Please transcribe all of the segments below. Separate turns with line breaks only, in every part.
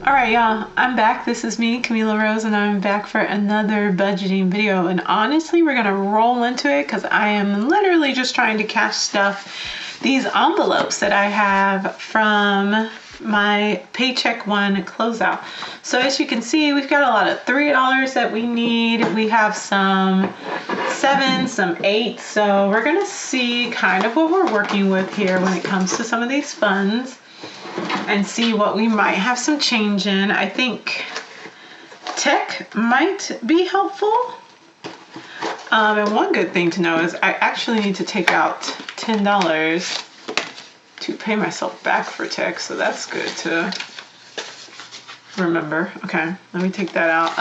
Alright y'all, I'm back. This is me, Camila Rose, and I'm back for another budgeting video. And honestly, we're gonna roll into it because I am literally just trying to cash stuff. These envelopes that I have from my Paycheck one closeout. So as you can see, we've got a lot of $3 that we need. We have some 7, some 8. So we're gonna see kind of what we're working with here when it comes to some of these funds, and see what we might have some change in. I think tech might be helpful. And one good thing to know is I actually need to take out $10 to pay myself back for tech, so that's good to remember. Okay, let me take that out.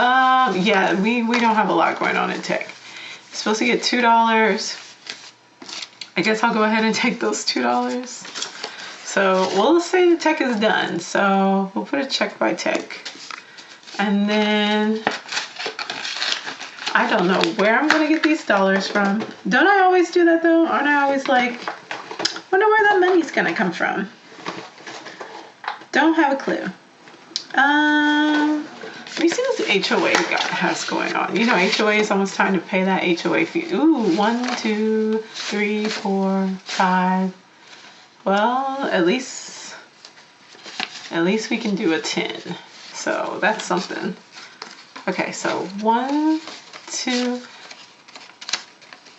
Yeah, we don't have a lot going on in tech. I'm supposed to get $2. I guess I'll go ahead and take those $2. So we'll say the tech is done. So we'll put a check by tech. And then I don't know where I'm gonna get these dollars from. Don't I always do that though? Aren't I always like, wonder where that money's gonna come from? Don't have a clue. Let me see what the HOA has going on. You know, HOA is almost time to pay that HOA fee. Ooh, 1, 2, 3, 4, 5. Well, at least we can do a 10. So that's something. Okay, so 1, 2,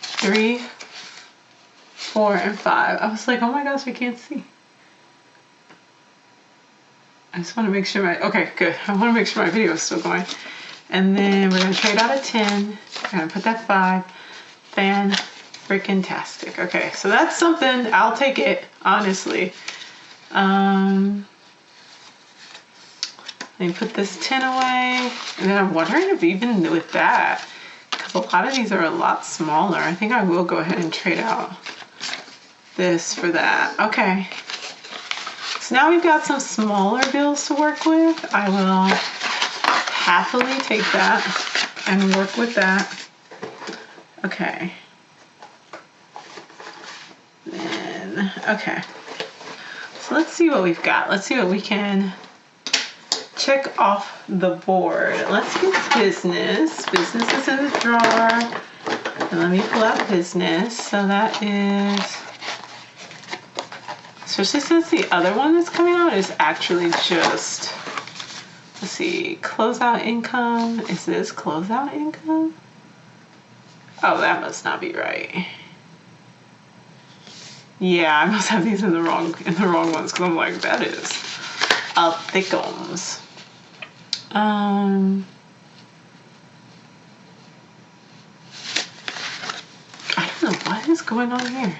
3, 4, and 5. I was like, oh my gosh, I can't see. I just want to make sure okay, good. I want to make sure my video is still going. And then we're going to trade out a 10. We're going to put that 5. Freaking-tastic. Okay, so that's something. I'll take it, honestly. Let me put this 10 away. And then I'm wondering if even with that, because a lot of these are a lot smaller, I think I will go ahead and trade out this for that. Okay. So now we've got some smaller bills to work with. I will happily take that and work with that. Okay. Okay, so let's see what we've got. Let's see what we can check off the board. Let's get business. Business is in the drawer. And let me pull out business. So that is, especially since the other one that's coming out is actually just, let's see, closeout income. Is this closeout income? Oh, that must not be right. Yeah, I must have these in the wrong ones, because I'm like, that is a thickums. I don't know what is going on here.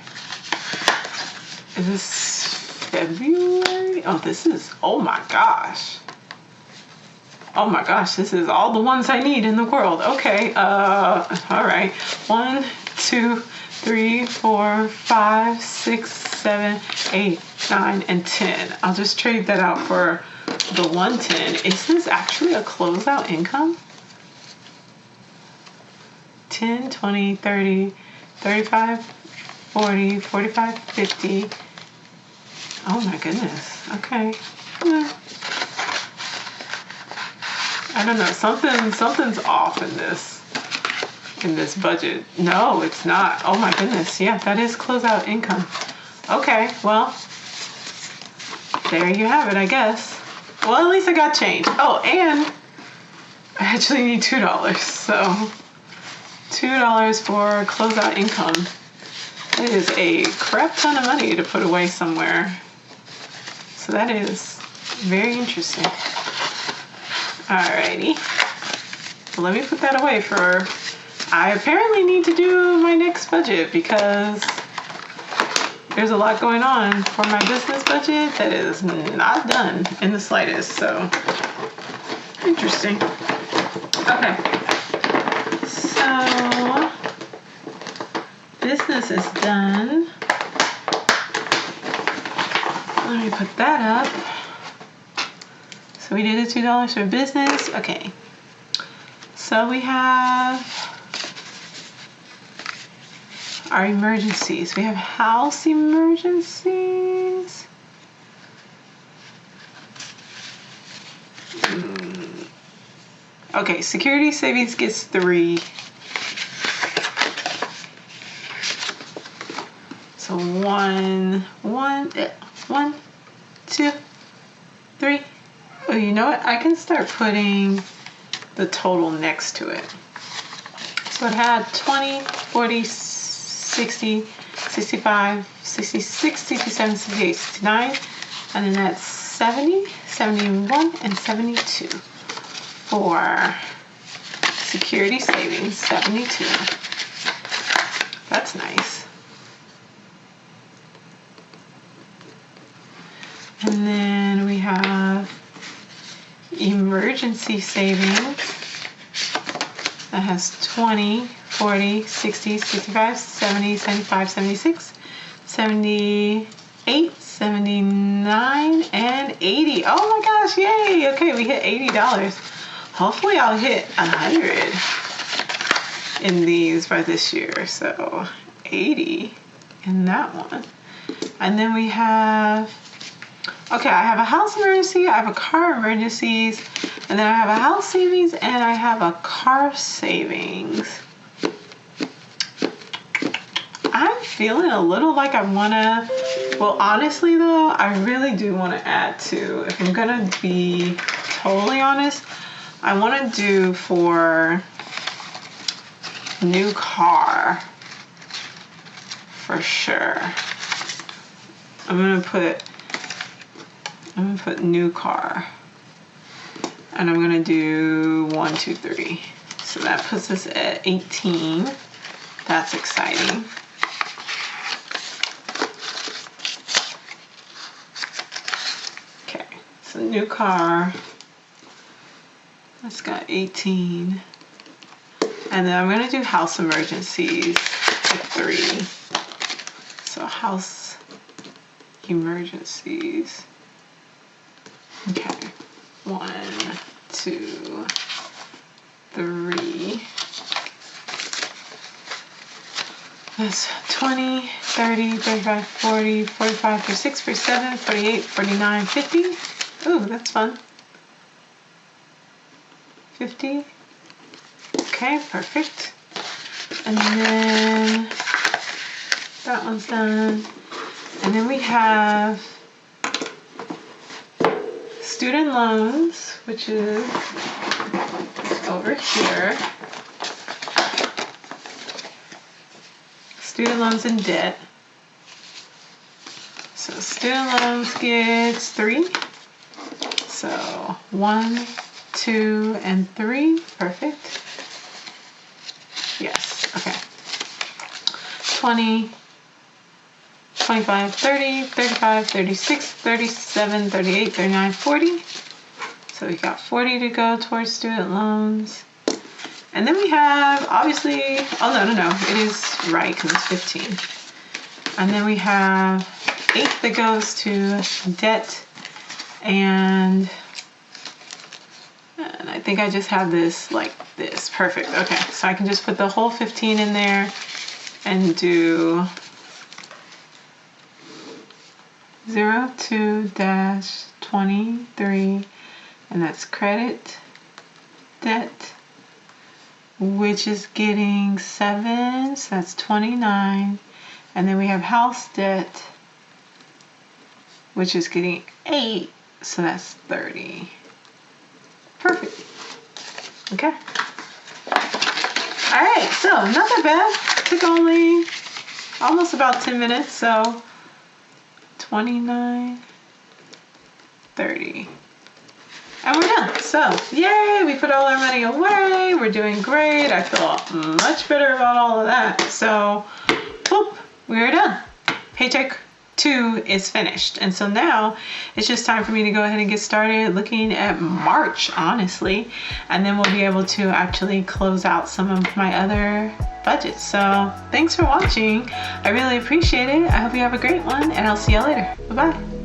Is this February? Oh, this is, oh my gosh. Oh my gosh, this is all the ones I need in the world. Okay, all right. 1, 2, 3, 4, 5, 6, 7, 8, 9, and 10. I'll just trade that out for the 110. Is this actually a closeout income? 10, 20, 30, 35, 40, 45, 50. Oh my goodness. Okay. Yeah. I don't know. Something's off in this budget. No, it's not. Oh my goodness. Yeah, that is closeout income. Okay, well, there you have it, I guess. Well, at least I got change. Oh, and I actually need $2. So $2 for closeout income. That is a crap ton of money to put away somewhere. So that is very interesting. Alrighty. Well, let me put that away for, I apparently need to do my next budget because there's a lot going on for my business budget that is not done in the slightest. So interesting. Okay. So business is done. Let me put that up. So we did the $2 for business. Okay. So we have our emergencies. We have house emergencies. Okay, security savings gets 3. So 1, 2, 3. Oh, you know what? I can start putting the total next to it. So it had 20, 40, 60, 65, 66, 67, 68, 69, and then that's 70, 71, and 72 for security savings, 72. That's nice. And then we have emergency savings. That has 20, 40, 60, 65, 70, 75, 76, 78, 79, and 80. Oh my gosh, yay! Okay, we hit $80. Hopefully I'll hit 100 in these by this year. So 80 in that one. And then we have, okay, I have a house emergency, I have a car emergencies, and then I have a house savings, and I have a car savings. I'm feeling a little like I wanna, well, honestly though, I really do wanna add to, if I'm gonna be totally honest, I wanna do for new car, for sure. I'm gonna put new car, and I'm gonna do 1, 2, 3. So that puts us at 18. That's exciting. Okay, so new car. That's got 18. And then I'm gonna do house emergencies at 3. So house emergencies. Okay, 1, 2, 3. That's 20, 30, 35, 40, 45, 46, 47, 48, 49, 50. Ooh, that's fun. 50. Okay, perfect. And then that one's done. And then we have student loans, which is over here. Student loans and debt. So student loans gets 3. So 1, 2, and 3. Perfect. Yes, okay. 20, 25, 30, 35, 36, 37, 38, 39, 40. So we got 40 to go towards student loans. And then we have, obviously, oh no, it is right because it's 15. And then we have 8 that goes to debt, and I think I just have this like this. Perfect. Okay, so I can just put the whole 15 in there and do 02-23, and that's credit, debt, which is getting 7, so that's 29. And then we have house debt, which is getting 8, so that's 30. Perfect. Okay. All right, so not that bad. Took only almost about 10 minutes, so 29, 30. And we're done. So, yay, we put all our money away. We're doing great. I feel much better about all of that. So, boop, we're done. Paycheck 2 is finished. And so now it's just time for me to go ahead and get started looking at March, honestly. And then we'll be able to actually close out some of my other budgets. So, thanks for watching. I really appreciate it. I hope you have a great one, and I'll see you later. Bye-bye.